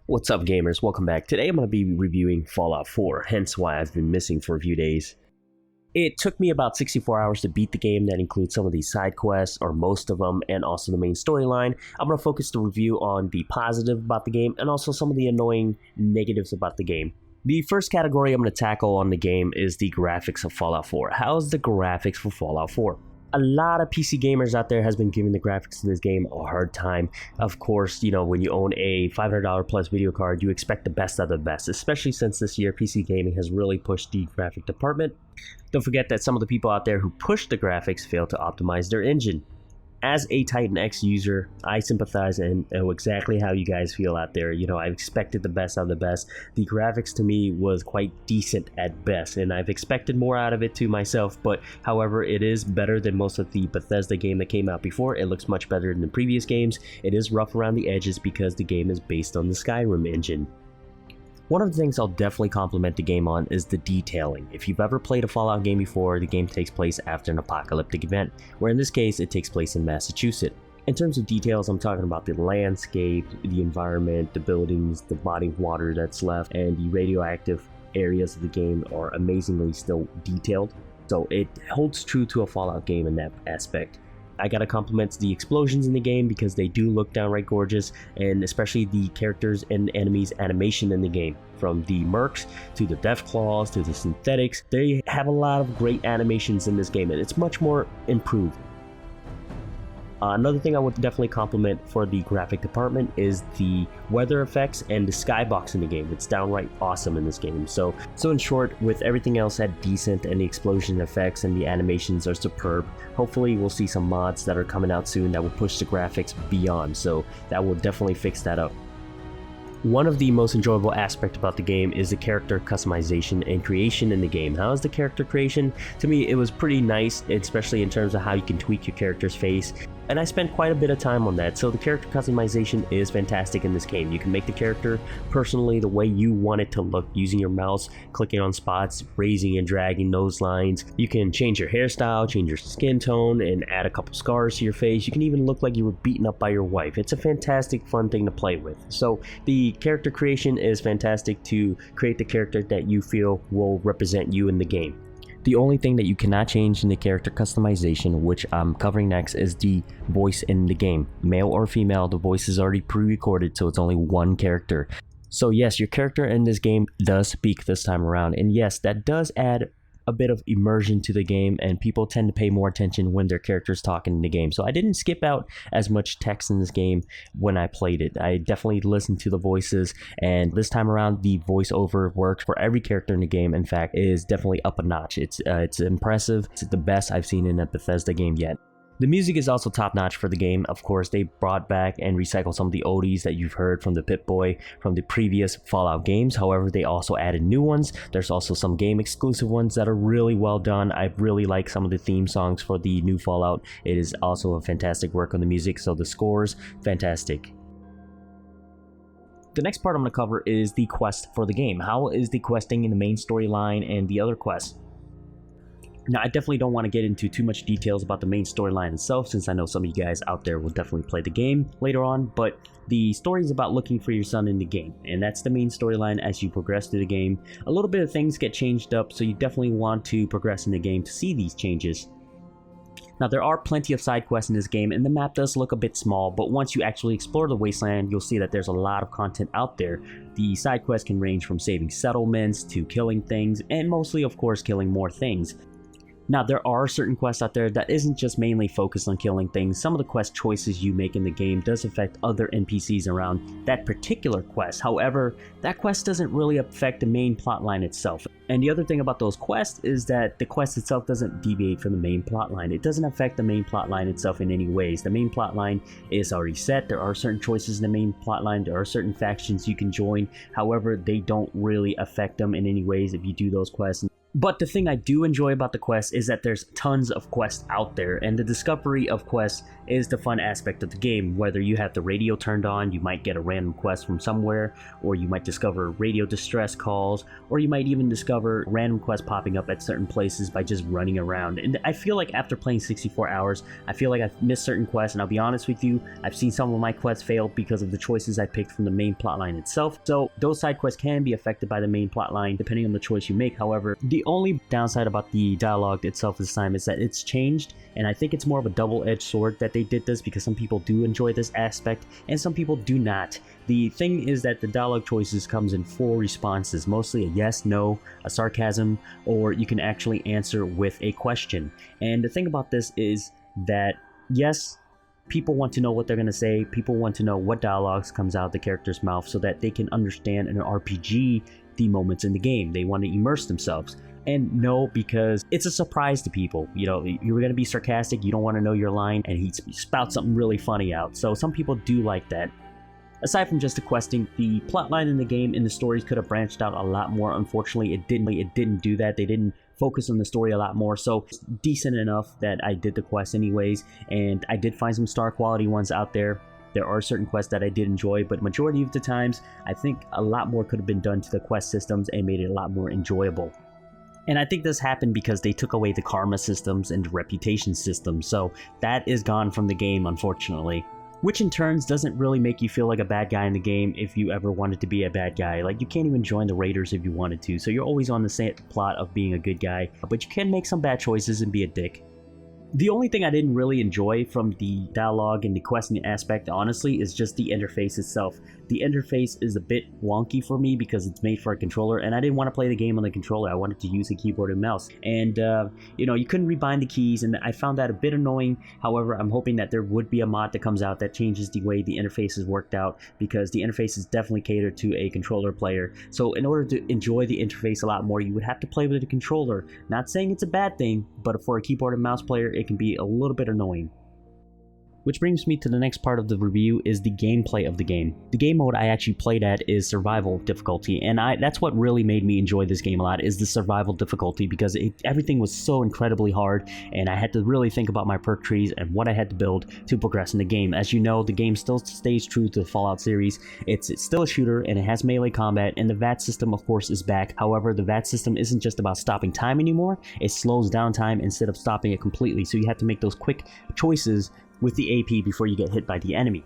What's up, gamers? Welcome back. Today I'm going to be reviewing Fallout 4, hence why I've been missing for a few days. It took me about 64 hours to beat the game. That includes some of these side quests, or most of them, and also the main storyline. I'm going to focus the review on the positive about the game, and also some of the annoying negatives about the game. The first category I'm going to tackle on the game is the graphics of Fallout 4. How's the graphics for Fallout 4? A lot of PC gamers out there has been giving the graphics of this game a hard time. Of course, you know, when you own a $500 plus video card, you expect the best of the best, especially since this year PC gaming has really pushed the graphic department. Don't forget that some of the people out there who push the graphics fail to optimize their engine. As a Titan X user, I sympathize and know exactly how you guys feel out there. You know, I've expected the best of the best. The graphics to me was quite decent at best, and I've expected more out of it to myself, but however, it is better than most of the Bethesda game that came out before. It looks much better than the previous games. It is rough around the edges because the game is based on the Skyrim engine. One of the things I'll definitely compliment the game on is the detailing. If you've ever played a Fallout game before, the game takes place after an apocalyptic event, where in this case it takes place in Massachusetts. In terms of details, I'm talking about the landscape, the environment, the buildings, the body of water that's left, and the radioactive areas of the game are amazingly still detailed. So it holds true to a Fallout game in that aspect. I gotta compliment the explosions in the game because they do look downright gorgeous, and especially the characters and enemies animation in the game. From the mercs to the Deathclaws to the synthetics, they have a lot of great animations in this game, and it's much more improved. Another thing I would definitely compliment for the graphic department is the weather effects and the skybox in the game. It's downright awesome in this game. So in short, with everything else at decent and the explosion effects and the animations are superb, hopefully we'll see some mods that are coming out soon that will push the graphics beyond. So that will definitely fix that up. One of the most enjoyable aspects about the game is the character customization and creation in the game. How is the character creation? To me, it was pretty nice, especially in terms of how you can tweak your character's face. And I spent quite a bit of time on that, so the character customization is fantastic in this game. You can make the character personally the way you want it to look using your mouse, clicking on spots, raising and dragging those lines. You can change your hairstyle, change your skin tone, and add a couple scars to your face. You can even look like you were beaten up by your wife. It's a fantastic, fun thing to play with. So the character creation is fantastic to create the character that you feel will represent you in the game. The only thing that you cannot change in the character customization, which I'm covering next, is the voice in the game. Male or female, the voice is already pre-recorded, so it's only one character. So yes, your character in this game does speak this time around, and yes, that does add a bit of immersion to the game, and people tend to pay more attention when their character's talking in the game. So I didn't skip out as much text in this game when I played it. I definitely listened to the voices, and this time around the voiceover worked for every character in the game. In fact, it is definitely up a notch. It's impressive. It's the best I've seen in a Bethesda game yet. The music is also top-notch for the game. Of course, they brought back and recycled some of the oldies that you've heard from the Pip-Boy from the previous Fallout games. However, they also added new ones. There's also some game-exclusive ones that are really well done. I really like some of the theme songs for the new Fallout. It is also a fantastic work on the music, so the scores, fantastic. The next part I'm going to cover is the quest for the game. How is the questing in the main storyline and the other quests? Now, I definitely don't want to get into too much details about the main storyline itself, since I know some of you guys out there will definitely play the game later on, but the story is about looking for your son in the game, and that's the main storyline as you progress through the game. A little bit of things get changed up, so you definitely want to progress in the game to see these changes. Now, there are plenty of side quests in this game, and the map does look a bit small, but once you actually explore the wasteland, you'll see that there's a lot of content out there. The side quests can range from saving settlements to killing things, and mostly, of course, killing more things. Now, there are certain quests out there that isn't just mainly focused on killing things. Some of the quest choices you make in the game does affect other NPCs around that particular quest. However, that quest doesn't really affect the main plotline itself. And the other thing about those quests is that the quest itself doesn't deviate from the main plotline. It doesn't affect the main plotline itself in any ways. The main plotline is already set. There are certain choices in the main plotline. There are certain factions you can join. However, they don't really affect them in any ways if you do those quests. But the thing I do enjoy about the quest is that there's tons of quests out there, and the discovery of quests is the fun aspect of the game. Whether you have the radio turned on, you might get a random quest from somewhere, or you might discover radio distress calls, or you might even discover random quests popping up at certain places by just running around. And I feel like after playing 64 hours, I feel like I've missed certain quests, and I'll be honest with you, I've seen some of my quests fail because of the choices I picked from the main plotline itself. So those side quests can be affected by the main plotline depending on the choice you make. However, the only downside about the dialogue itself this time is that it's changed, and I think it's more of a double-edged sword that they did this, because some people do enjoy this aspect and some people do not. The thing is that the dialogue choices comes in 4 responses, mostly a yes, no, a sarcasm, or you can actually answer with a question. And the thing about this is that yes, people want to know what they're going to say, people want to know what dialogues comes out of the character's mouth so that they can understand in an RPG the moments in the game. They want to immerse themselves. And no, because it's a surprise to people. You know, you're going to be sarcastic, you don't want to know your line, and he spouts something really funny out. So some people do like that. Aside from just the questing, the plotline in the game and the stories could have branched out a lot more. Unfortunately, it didn't do that. They didn't focus on the story a lot more, so it's decent enough that I did the quest anyways, and I did find some star quality ones out there. There are certain quests that I did enjoy, but majority of the times, I think a lot more could have been done to the quest systems and made it a lot more enjoyable. And I think this happened because they took away the karma systems and the reputation systems, so that is gone from the game, unfortunately. Which in turns doesn't really make you feel like a bad guy in the game if you ever wanted to be a bad guy. Like, you can't even join the Raiders if you wanted to, so you're always on the same plot of being a good guy, but you can make some bad choices and be a dick. The only thing I didn't really enjoy from the dialogue and the questing aspect, honestly, is just the interface itself. The interface is a bit wonky for me because it's made for a controller, and I didn't want to play the game on the controller. I wanted to use a keyboard and mouse. And, you know, you couldn't rebind the keys, and I found that a bit annoying. However, I'm hoping that there would be a mod that comes out that changes the way the interface is worked out, because the interface is definitely catered to a controller player. So in order to enjoy the interface a lot more, you would have to play with a controller. Not saying it's a bad thing, but for a keyboard and mouse player, it can be a little bit annoying. Which brings me to the next part of the review, is the gameplay of the game. The game mode I actually played at is survival difficulty, and that's what really made me enjoy this game a lot, is the survival difficulty, because everything was so incredibly hard, and I had to really think about my perk trees and what I had to build to progress in the game. As you know, the game still stays true to the Fallout series. It's still a shooter, and it has melee combat, and the VAT system of course is back. However, the VAT system isn't just about stopping time anymore, it slows down time instead of stopping it completely, so you have to make those quick choices with the AP before you get hit by the enemy.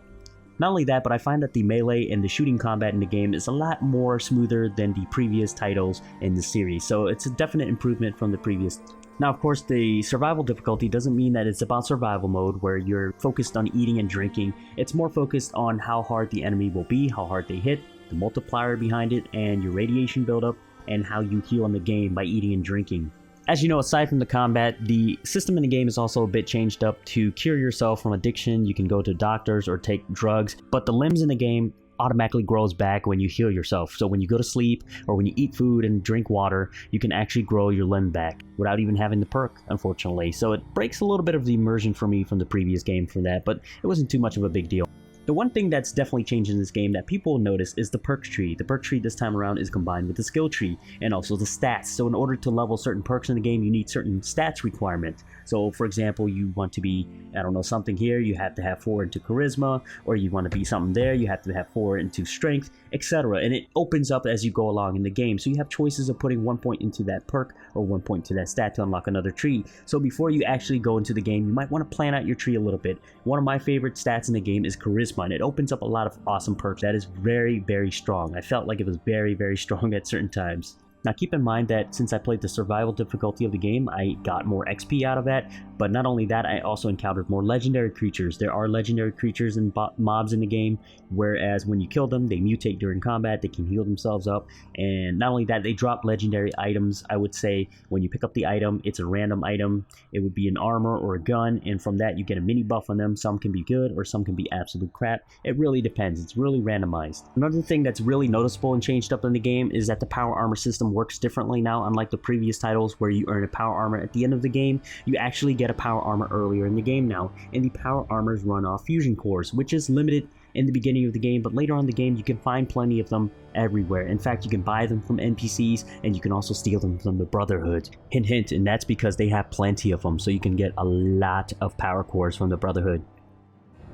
Not only that, but I find that the melee and the shooting combat in the game is a lot more smoother than the previous titles in the series, so it's a definite improvement from the previous. Now, of course, the survival difficulty doesn't mean that it's about survival mode where you're focused on eating and drinking. It's more focused on how hard the enemy will be, how hard they hit, the multiplier behind it, and your radiation buildup, and how you heal in the game by eating and drinking. As you know, aside from the combat, the system in the game is also a bit changed up to cure yourself from addiction. You can go to doctors or take drugs, but the limbs in the game automatically grows back when you heal yourself. So when you go to sleep or when you eat food and drink water, you can actually grow your limb back without even having the perk, unfortunately. So it breaks a little bit of the immersion for me from the previous game for that, but it wasn't too much of a big deal. The one thing that's definitely changed in this game that people will notice is the perk tree. The perk tree this time around is combined with the skill tree and also the stats. So in order to level certain perks in the game, you need certain stats requirements. So for example, you want to be, I don't know, something here, you have to have 4 into charisma, or you want to be something there, you have to have 4 into strength, etc. And it opens up as you go along in the game. So you have choices of putting 1 point into that perk or 1 point to that stat to unlock another tree. So before you actually go into the game, you might want to plan out your tree a little bit. One of my favorite stats in the game is charisma, and it opens up a lot of awesome perks that is very, very strong. I felt like it was very, very strong at certain times. Now keep in mind that since I played the survival difficulty of the game, I got more XP out of that, but not only that, I also encountered more legendary creatures. There are legendary creatures and mobs in the game, whereas when you kill them, they mutate during combat, they can heal themselves up, and not only that, they drop legendary items. I would say when you pick up the item, it's a random item. It would be an armor or a gun, and from that you get a mini buff on them. Some can be good or some can be absolute crap. It really depends. It's really randomized. Another thing that's really noticeable and changed up in the game is that the power armor system works differently now. Unlike the previous titles where you earn a power armor at the end of the game, you actually get a power armor earlier in the game now, and the power armors run off fusion cores, which is limited in the beginning of the game, but later on in the game you can find plenty of them everywhere. In fact, you can buy them from NPCs, and you can also steal them from the Brotherhood. Hint hint, and that's because they have plenty of them, so you can get a lot of power cores from the Brotherhood.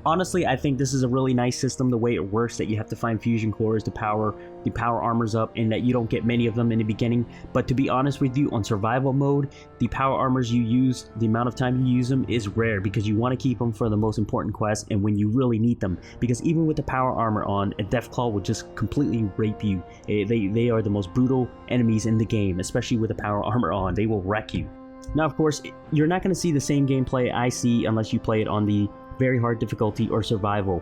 Honestly, I think this is a really nice system, the way it works, that you have to find fusion cores to power the power armors up, and that you don't get many of them in the beginning. But to be honest with you, on survival mode, the power armors you use, the amount of time you use them is rare, because you want to keep them for the most important quests and when you really need them. Because even with the power armor on, a Deathclaw will just completely rape you. They are the most brutal enemies in the game, especially with the power armor on. They will wreck you. Now, of course, you're not going to see the same gameplay I see unless you play it on the very hard difficulty or survival.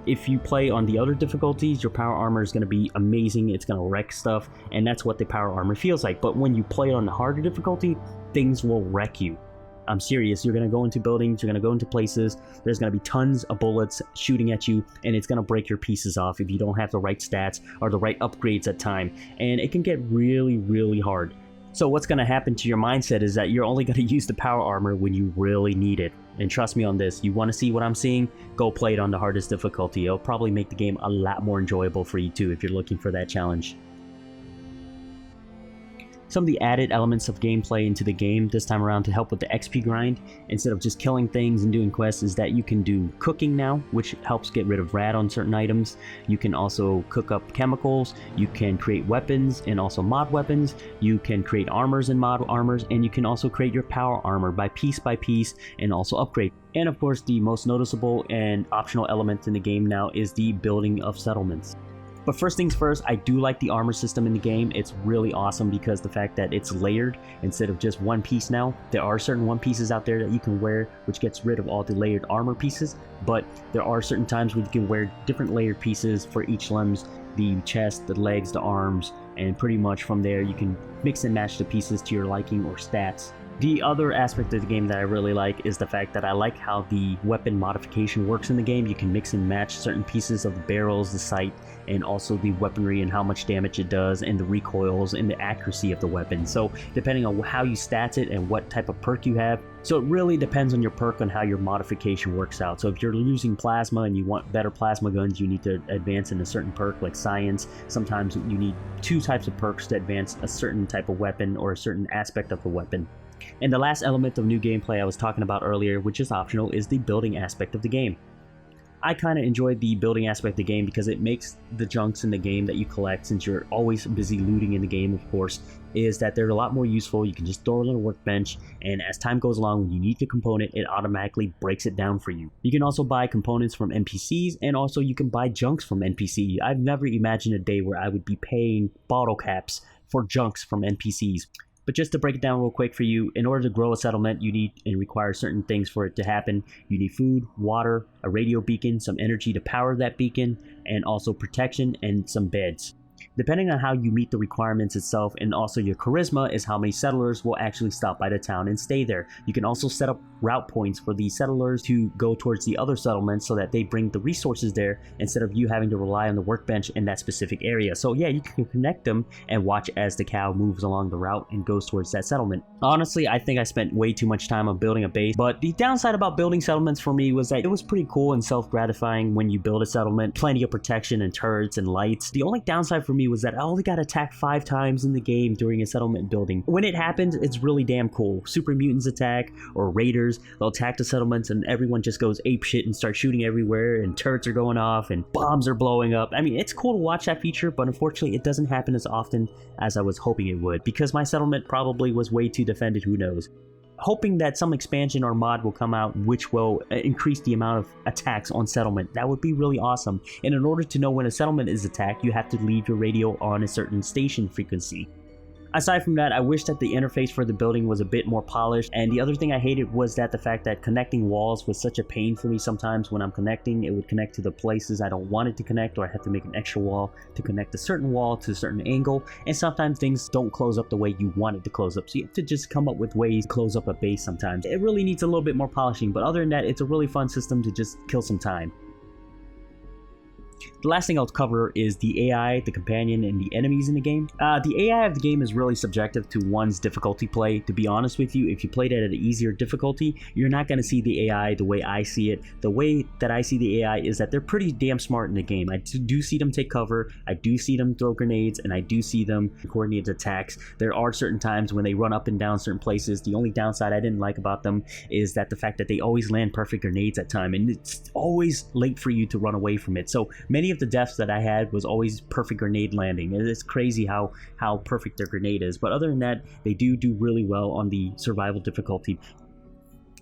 If you play on the other difficulties, your power armor is going to be amazing. It's going to wreck stuff, and that's what the power armor feels like. But when you play on the harder difficulty, things will wreck you. I'm serious. You're going to go into buildings, you're going to go into places, there's going to be tons of bullets shooting at you, and it's going to break your pieces off if you don't have the right stats or the right upgrades at time. And it can get really, really hard. So what's going to happen to your mindset is that you're only going to use the power armor when you really need it. And trust me on this, you want to see what I'm seeing? Go play it on the hardest difficulty. It'll probably make the game a lot more enjoyable for you too if you're looking for that challenge. Some of the added elements of gameplay into the game this time around to help with the XP grind, instead of just killing things and doing quests, is that you can do cooking now, which helps get rid of rad on certain items. You can also cook up chemicals, you can create weapons and also mod weapons, you can create armors and mod armors, and you can also create your power armor by piece and also upgrade. And of course, the most noticeable and optional element in the game now is the building of settlements. But first things first, I do like the armor system in the game. It's really awesome because the fact that it's layered instead of just one piece now. There are certain one pieces out there that you can wear, which gets rid of all the layered armor pieces, but there are certain times where you can wear different layered pieces for each limbs, the chest, the legs, the arms, and pretty much from there you can mix and match the pieces to your liking or stats. The other aspect of the game that I really like is the fact that I like how the weapon modification works in the game. You can mix and match certain pieces of the barrels, the sight, and also the weaponry and how much damage it does, and the recoils and the accuracy of the weapon. So depending on how you stats it and what type of perk you have, so it really depends on your perk on how your modification works out. So if you're using plasma and you want better plasma guns, you need to advance in a certain perk like science. Sometimes you need two types of perks to advance a certain type of weapon or a certain aspect of the weapon. And the last element of new gameplay I was talking about earlier, which is optional, is the building aspect of the game. I kind of enjoyed the building aspect of the game because it makes the junks in the game that you collect, since you're always busy looting in the game, of course, is that they're a lot more useful. You can just throw it on a workbench, and as time goes along, when you need the component, it automatically breaks it down for you. You can also buy components from NPCs, and also you can buy junks from NPCs. I've never imagined a day where I would be paying bottle caps for junks from NPCs. But just to break it down real quick for you, in order to grow a settlement, you need and require certain things for it to happen. You need food, water, a radio beacon, some energy to power that beacon, and also protection and some beds. Depending on how you meet the requirements itself, and also your charisma, is how many settlers will actually stop by the town and stay there. You can also set up route points for the settlers to go towards the other settlements so that they bring the resources there instead of you having to rely on the workbench in that specific area. So yeah, you can connect them and watch as the cow moves along the route and goes towards that settlement. Honestly, I think I spent way too much time on building a base, but the downside about building settlements for me was that it was pretty cool and self-gratifying when you build a settlement, plenty of protection and turrets and lights. The only downside for me was that I only got attacked 5 times in the game during a settlement building. When it happens, it's really damn cool. Super mutants attack, or raiders, they'll attack the settlements and everyone just goes apeshit and starts shooting everywhere, and turrets are going off and bombs are blowing up. I mean, it's cool to watch that feature, but unfortunately it doesn't happen as often as I was hoping it would, because my settlement probably was way too defended, who knows. Hoping that some expansion or mod will come out which will increase the amount of attacks on settlement. That would be really awesome. And in order to know when a settlement is attacked, you have to leave your radio on a certain station frequency. Aside from that, I wish that the interface for the building was a bit more polished, and the other thing I hated was that the fact that connecting walls was such a pain for me. Sometimes when I'm connecting, it would connect to the places I don't want it to connect, or I have to make an extra wall to connect a certain wall to a certain angle, and sometimes things don't close up the way you want it to close up, so you have to just come up with ways to close up a base sometimes. It really needs a little bit more polishing, but other than that, it's a really fun system to just kill some time. The last thing I'll cover is the AI, the companion, and the enemies in the game. The AI of the game is really subjective to one's difficulty play. To be honest with you, if you played it at an easier difficulty, you're not going to see the AI the way I see it. The way that I see the AI is that they're pretty damn smart in the game. I do see them take cover, I do see them throw grenades, and I do see them coordinate attacks. There are certain times when they run up and down certain places. The only downside I didn't like about them is that the fact that they always land perfect grenades at time, and it's always late for you to run away from it. So many of the deaths that I had was always perfect grenade landing. It's crazy how perfect their grenade is. But other than that, they do really well on the survival difficulty.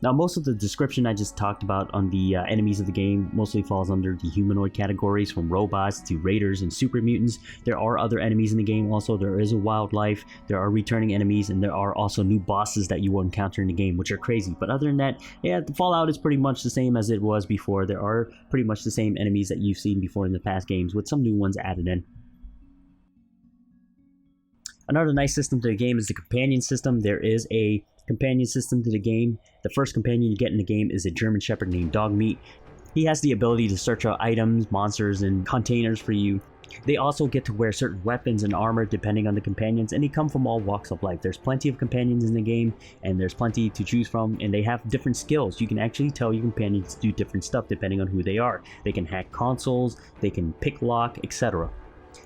Now, most of the description I just talked about on the enemies of the game mostly falls under the humanoid categories, from robots to raiders and super mutants. There are other enemies in the game also. There is a wildlife, there are returning enemies, and there are also new bosses that you will encounter in the game, which are crazy. But other than that, yeah, the Fallout is pretty much the same as it was before. There are pretty much the same enemies that you've seen before in the past games, with some new ones added in. Another nice system to the game is the companion system. There is a companion system to the game. The first companion you get in the game is a German Shepherd named Dogmeat. He has the ability to search out items, monsters, and containers for you. They also get to wear certain weapons and armor depending on the companions, and they come from all walks of life. There's plenty of companions in the game, and there's plenty to choose from, and they have different skills. You can actually tell your companions to do different stuff depending on who they are. They can hack consoles, they can pick lock, etc.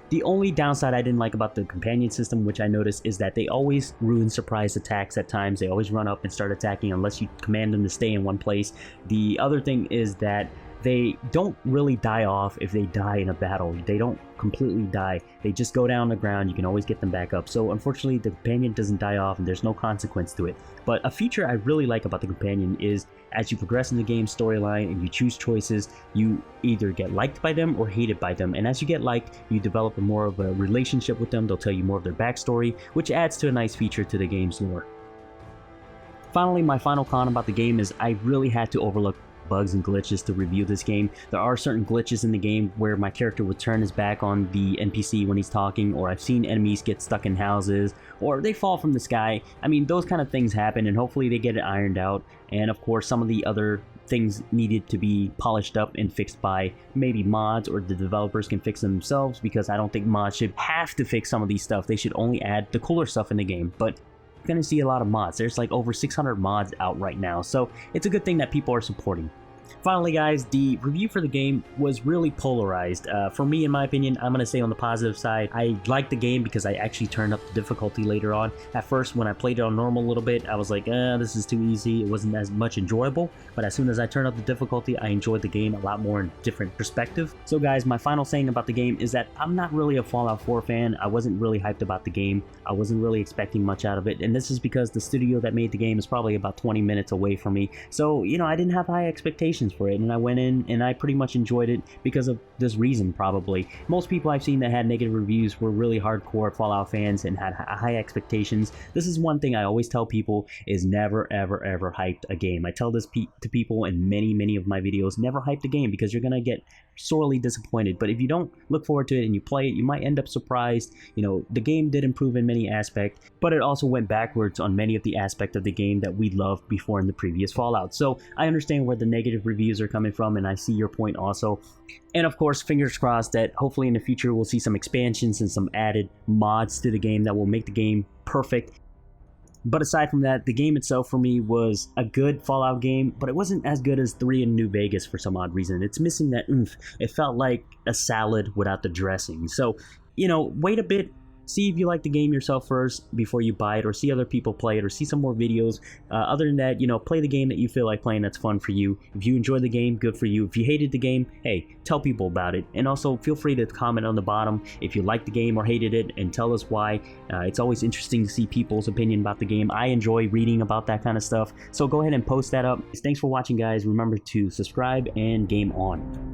The only downside I didn't like about the companion system, which I noticed, is that they always ruin surprise attacks at times. They always run up and start attacking unless you command them to stay in one place. The other thing is that they don't really die off if they die in a battle. They don't completely die. They just go down on the ground. You can always get them back up. So unfortunately, the companion doesn't die off and there's no consequence to it. But a feature I really like about the companion is as you progress in the game storyline and you choose choices, you either get liked by them or hated by them. And as you get liked, you develop more of a relationship with them. They'll tell you more of their backstory, which adds to a nice feature to the game's lore. Finally, my final con about the game is I really had to overlook bugs and glitches to review this game. There are certain glitches in the game where my character would turn his back on the NPC when he's talking, or I've seen enemies get stuck in houses, or they fall from the sky. I mean, those kind of things happen, and hopefully they get it ironed out. And of course, some of the other things needed to be polished up and fixed by maybe mods, or the developers can fix them themselves, because I don't think mods should have to fix some of these stuff. They should only add the cooler stuff in the game. But going to see a lot of mods. There's like over 600 mods out right now, so it's a good thing that people are supporting. Finally, guys, the review for the game was really polarized. For me, in my opinion, I'm going to say on the positive side, I liked the game because I actually turned up the difficulty later on. At first, when I played it on normal a little bit, I was like, this is too easy. It wasn't as much enjoyable. But as soon as I turned up the difficulty, I enjoyed the game a lot more in different perspective. So guys, my final saying about the game is that I'm not really a Fallout 4 fan. I wasn't really hyped about the game. I wasn't really expecting much out of it. And this is because the studio that made the game is probably about 20 minutes away from me. So, you know, I didn't have high expectations for it, and I went in and I pretty much enjoyed it because of this reason. Probably most people I've seen that had negative reviews were really hardcore Fallout fans and had high expectations. This is one thing I always tell people, is never ever hyped a game. I tell this to people in many of my videos, never hype a game, because you're gonna get sorely disappointed. But if you don't look forward to it and you play it, you might end up surprised. You know, the game did improve in many aspects, but it also went backwards on many of the aspects of the game that we loved before in the previous Fallout. So I understand where the negative reviews are coming from, and I see your point also. And of course, fingers crossed that hopefully in the future we'll see some expansions and some added mods to the game that will make the game perfect. But aside from that, the game itself for me was a good Fallout game, but it wasn't as good as 3 in New Vegas for some odd reason. It's missing that oomph. It felt like a salad without the dressing. So, you know, wait a bit. See if you like the game yourself first before you buy it, or see other people play it, or see some more videos. Other than that, you know, play the game that you feel like playing that's fun for you. If you enjoyed the game, good for you. If you hated the game, hey, tell people about it. And also feel free to comment on the bottom if you liked the game or hated it, and tell us why. It's always interesting to see people's opinion about the game. I enjoy reading about that kind of stuff, so go ahead and post that up. Thanks for watching, guys. Remember to subscribe and game on.